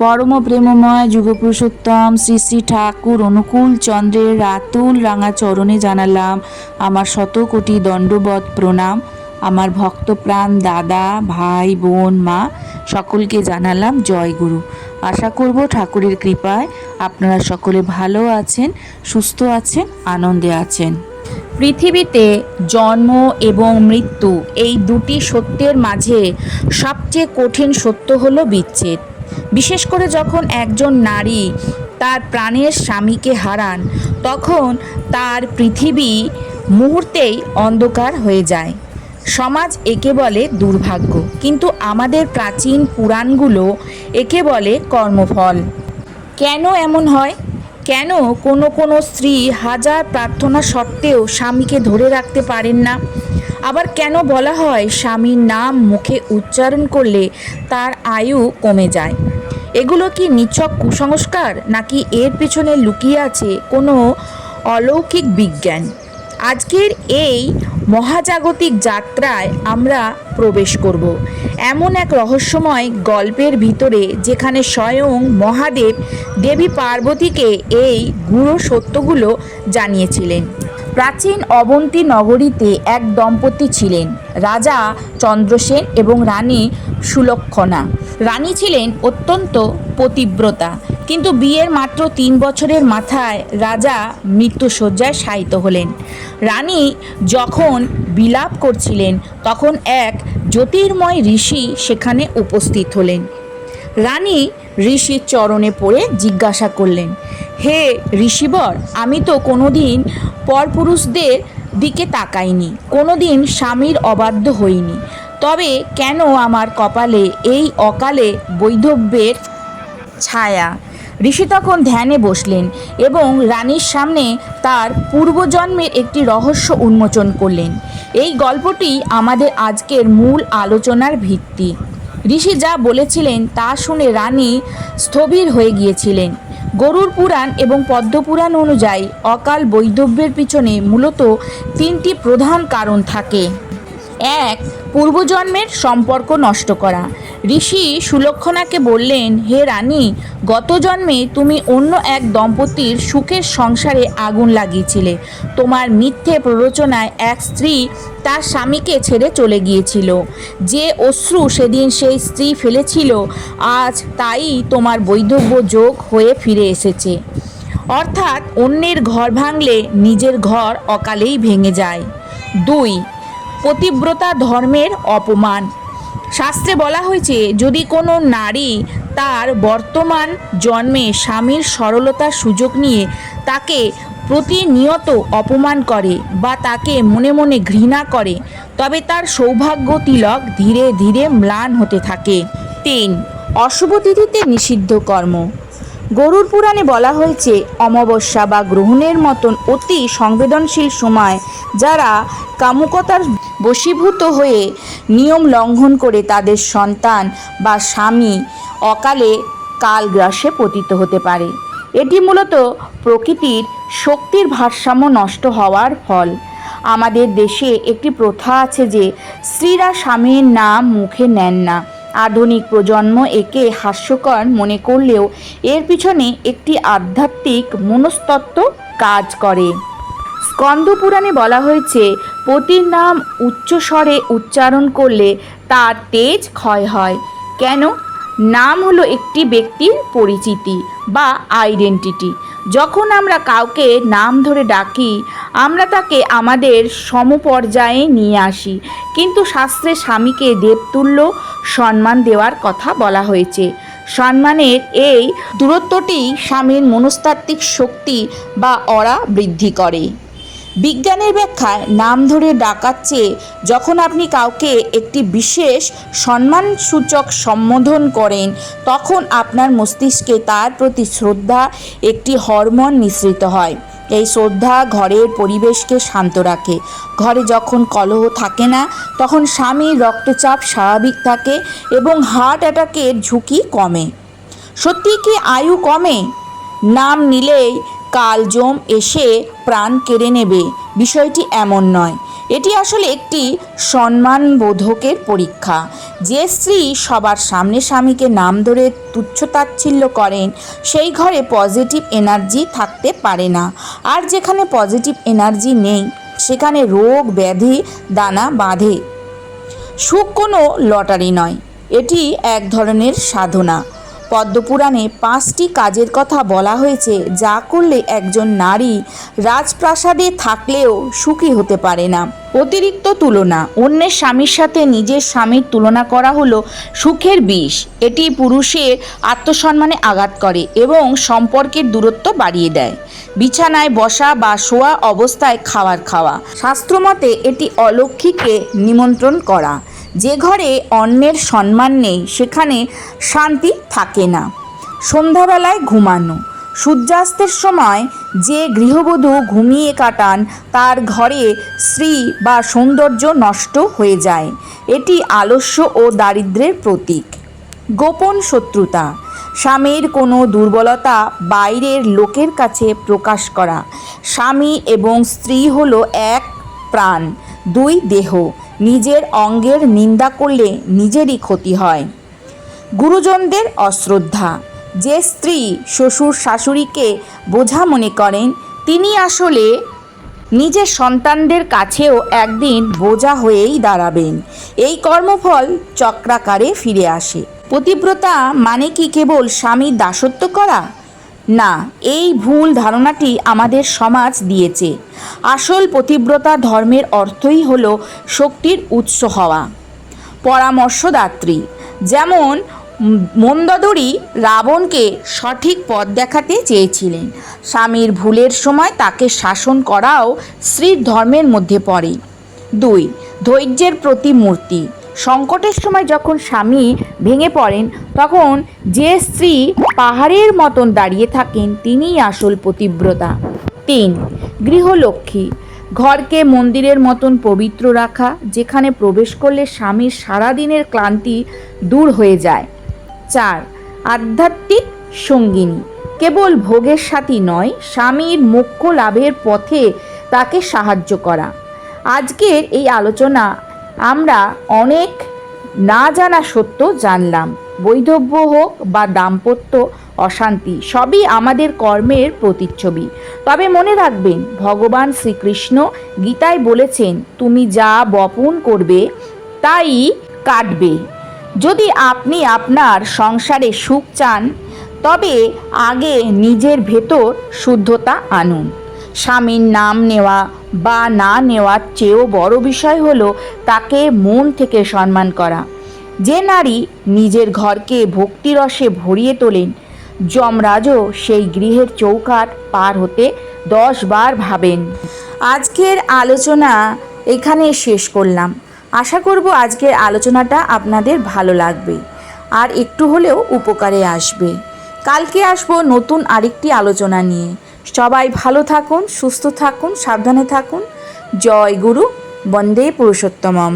পরম প্রেমময় যুগপুরুষোত্তম শ্রী শ্রী ঠাকুর অনুকূল চন্দ্রের রাতুল রাঙা চরণে জানালাম আমার শতকোটি দণ্ডবৎ প্রণাম। আমার ভক্তপ্রাণ দাদা, ভাই, বোন, মা সকলকে জানালাম জয় গুরু। আশা করব ঠাকুরের কৃপায় আপনারা সকলে ভালো আছেন, সুস্থ আছেন, আনন্দে আছেন। পৃথিবীতে জন্ম এবং মৃত্যু এই দুটি সত্যের মাঝে সবচেয়ে কঠিন সত্য হলো বিচ্ছেদ। বিশেষ করে যখন একজন নারী তার প্রাণের স্বামীকে হারান, তখন তার পৃথিবী মুহূর্তেই অন্ধকার হয়ে যায়। সমাজ একে বলে দুর্ভাগ্য, কিন্তু আমাদের প্রাচীন পুরাণগুলো একে বলে কর্মফল। কেন এমন হয়? কেন কোনো কোনো স্ত্রী হাজার প্রার্থনা সত্ত্বেও স্বামীকে ধরে রাখতে পারেন না? আবার কেন বলা হয় স্বামীর নাম মুখে উচ্চারণ করলে তার আয়ু কমে যায়? এগুলো কি নিছক কুসংস্কার, নাকি এর পেছনে লুকিয়ে আছে কোনো অলৌকিক বিজ্ঞান? আজকের এই মহাজাগতিক যাত্রায় আমরা প্রবেশ করব এমন এক রহস্যময় গল্পের ভিতরে, যেখানে স্বয়ং মহাদেব দেবী পার্বতীকে এই গূঢ় সত্যগুলো জানিয়েছিলেন। প্রাচীন অবন্তী নগরীতে এক দম্পতি ছিলেন, রাজা চন্দ্রসেন এবং রানী সুলক্ষণা। রানী ছিলেন অত্যন্ত পতিব্রতা, কিন্তু বিয়ের মাত্র 3 বছরের মাথায় রাজা মৃত্যুশয্যায় শায়িত হলেন। রানী যখন বিলাপ করছিলেন, তখন এক জ্যোতির্ময় ঋষি সেখানে উপস্থিত হলেন। রানী ঋষির চরণে পড়ে জিজ্ঞাসা করলেন, হে ঋষিবর, আমি তো কোনোদিন পরপুরুষদের দিকে তাকাইনি, কোনোদিন স্বামীর অবাধ্য হইনি, তবে কেন আমার কপালে এই অকালে বৈধব্যের ছায়া? ঋষি তখন ধ্যানে বসলেন এবং রানীর সামনে তার পূর্বজন্মের একটি রহস্য উন্মোচন করলেন। এই গল্পটি আমাদের আজকের মূল আলোচনার ভিত্তি। ঋষি যা বলেছিলেন তা শুনে রানী স্থবির হয়ে গিয়েছিলেন। গরুড় পুরাণ এবং পদ্মপুরাণ অনুযায়ী অকাল বৈধব্যের পিছনে মূলত 3টি প্রধান কারণ থাকে। 1. পূর্বজন্মের সম্পর্ক নষ্ট করা। ঋষি সুলক্ষণাকে বললেন, হে রানী, গত জন্মে তুমি অন্য এক দম্পতির সুখের সংসারে আগুন লাগিয়েছিলে। তোমার মিথ্যে প্ররোচনায় এক স্ত্রী তার স্বামীকে ছেড়ে চলে গিয়েছিল। যে অশ্রু সেদিন সেই স্ত্রী ফেলেছিল, আজ তাই তোমার বৈধব্য যোগ হয়ে ফিরে এসেছে। অর্থাৎ অন্যের ঘর ভাঙলে নিজের ঘর অকালেই ভেঙে যায়। 2. পতিব্রতা ধর্মের অপমান। শাস্ত্রে বলা হয়েছে, যদি কোনো নারী তার বর্তমান জন্মে স্বামীর সরলতার সুযোগ নিয়ে তাকে প্রতিনিয়ত অপমান করে বা তাকে মনে মনে ঘৃণা করে, তবে তার সৌভাগ্য তিলক ধীরে ধীরে ম্লান হতে থাকে। 3. অশুভ তিথিতে নিষিদ্ধ কর্ম। গরুড় পুরাণে বলা হয়েছে, অমাবস্যা বা গ্রহণের মতন অতি সংবেদনশীল সময় যারা কামুকতার বশীভূত হয়ে নিয়ম লঙ্ঘন করে তাদের সন্তান বা স্বামী অকালে কালগ্রাসে পতিত হতে পারে। এটি মূলত প্রকৃতির শক্তির ভারসাম্য নষ্ট হওয়ার ফল। আমাদের দেশে একটি প্রথা আছে যে স্ত্রীরা স্বামীর নাম মুখে নেন না। আধুনিক প্রজন্ম একে হাস্যকর মনে করলেও এর পিছনে একটি আধ্যাত্মিক মনস্তত্ত্ব কাজ করে। স্কন্দ পুরাণে বলা হয়েছে, পতির নাম উচ্চস্বরে উচ্চারণ করলে তার তেজ ক্ষয় হয়। কেন? নাম হলো একটি ব্যক্তির পরিচিতি বা আইডেন্টিটি। যখন আমরা কাউকে নাম ধরে ডাকি, আমরা তাকে আমাদের সমপর্যায়ে নিয়ে আসি। কিন্তু শাস্ত্রে স্বামীকে দেবতুল্য সম্মান দেওয়ার কথা বলা হয়েছে। সম্মানের এই দূরত্বটি স্বামীর মনস্তাত্ত্বিক শক্তি বা অরা বৃদ্ধি করে। বিজ্ঞানের ব্যাখ্যায় নাম ধরে ডাকার চেয়ে যখন আপনি কাউকে একটি বিশেষ সম্মানসূচক সম্বোধন করেন, তখন আপনার মস্তিষ্কে তার প্রতি শ্রদ্ধা একটি হরমোন নিঃসৃত হয়। এই শ্রদ্ধা ঘরের পরিবেশকে শান্ত রাখে। ঘরে যখন কলহ থাকে না, তখন স্বামীর রক্তচাপ স্বাভাবিক থাকে এবং হার্ট অ্যাটাকের ঝুঁকি কমে। সত্যি কি আয়ু কমে? নাম নিলেই কালজম এসে প্রাণ কেড়ে নেবে, বিষয়টি এমন নয়। এটি আসলে একটি সম্মানবোধকের পরীক্ষা। যে স্ত্রী সবার সামনে স্বামীকে নাম ধরে তুচ্ছতাচ্ছিল্য করেন, সেই ঘরে পজিটিভ এনার্জি থাকতে পারে না। আর যেখানে পজিটিভ এনার্জি নেই, সেখানে রোগ ব্যাধি দানা বাঁধে। সুখ কোনো লটারি নয়, এটি এক ধরনের সাধনা। পদ্মপুরাণে 5টি কাজের কথা বলা হয়েছে, যা করলে একজন নারী রাজপ্রাসাদে থাকলেও সুখী হতে পারে না। অতিরিক্ত তুলনা। অন্যের স্বামীর সাথে নিজের স্বামীর তুলনা করা হলো সুখের বিষ। এটি পুরুষের আত্মসম্মানে আঘাত করে এবং সম্পর্কের দূরত্ব বাড়িয়ে দেয়। বিছানায় বসা বা শোয়া অবস্থায় খাবার খাওয়া। শাস্ত্রমতে এটি অলক্ষ্মীকে নিমন্ত্রণ করা। যে ঘরে অন্যের সম্মান নেই, সেখানে শান্তি থাকে না। সন্ধ্যাবেলায় ঘুমানো। সূর্যাস্তের সময় যে গৃহবধূ ঘুমিয়ে কাটান, তার ঘরে শ্রী বা সৌন্দর্য নষ্ট হয়ে যায়। এটি আলস্য ও দারিদ্র্যের প্রতীক। গোপন শত্রুতা। স্বামীর কোনো দুর্বলতা বাইরের লোকের কাছে প্রকাশ করা। স্বামী এবং স্ত্রী হলো এক প্রাণ, দুই দেহ। নিজের অঙ্গের নিন্দা করলে নিজেরই ক্ষতি হয়। গুরুজনদের অশ্রদ্ধা। যে স্ত্রী শ্বশুর শাশুড়িকে বোঝা মনে করেন, তিনি আসলে নিজের সন্তানদের কাছেও একদিন বোঝা হয়েই দাঁড়াবেন। এই কর্মফল চক্রাকারে ফিরে আসে। পতিব্রতা মানে কি কেবল স্বামীর দাসত্ব করা? না, এই ভুল ধারণাটি আমাদের সমাজ দিয়েছে। আসল পতিব্রতা ধর্মের অর্থই হলো শক্তির উৎস হওয়া। পরামর্শদাত্রী। যেমন মন্দোদরী রাবণকে সঠিক পথ দেখাতে চেয়েছিলেন, স্বামীর ভুলের সময় তাকে শাসন করাও স্ত্রীর ধর্মের মধ্যে পড়ে। 2. ধৈর্যের প্রতিমূর্তি। সংকটের সময় যখন স্বামী ভেঙে পড়েন, তখন যে স্ত্রী পাহাড়ের মতন দাঁড়িয়ে থাকেন, তিনিই আসল পতিব্রতা। 3. গৃহলক্ষ্মী। ঘরকে মন্দিরের মতন পবিত্র রাখা, যেখানে প্রবেশ করলে স্বামীর সারাদিনের ক্লান্তি দূর হয়ে যায়। 4. আধ্যাত্মিক সঙ্গিনী। কেবল ভোগের সাথী নয়, স্বামীর মোক্ষ লাভের পথে তাকে সাহায্য করা। আজকের এই আলোচনা আমরা অনেক না জানা সত্য জানলাম। বৈধব্য হোক বা দাম্পত্য অশান্তি, সবই আমাদের কর্মের প্রতিচ্ছবি। তবে মনে রাখবেন, ভগবান শ্রীকৃষ্ণ গীতায় বলেছেন, তুমি যা বপন করবে তাই কাটবে। যদি আপনি আপনার সংসারে সুখ চান, তবে আগে নিজের ভেতর শুদ্ধতা আনুন। স্বামীর নাম নেওয়া বা না নেওয়ার চেয়েও বড় বিষয় হলো তাকে মন থেকে সম্মান করা। যে নারী নিজের ঘরকে ভক্তিরসে ভরিয়ে তোলেন, যমরাজও সেই গৃহের চৌকাঠ পার হতে 10 বার ভাবেন। আজকের আলোচনা এখানে শেষ করলাম। আশা করব আজকের আলোচনাটা আপনাদের ভালো লাগবে আর একটু হলেও উপকারে আসবে। কালকে আসবো নতুন আরেকটি আলোচনা নিয়ে। সবাই ভালো থাকুন, সুস্থ থাকুন, সাবধানে থাকুন। জয় গুরু, বন্দে পুরুষোত্তমম।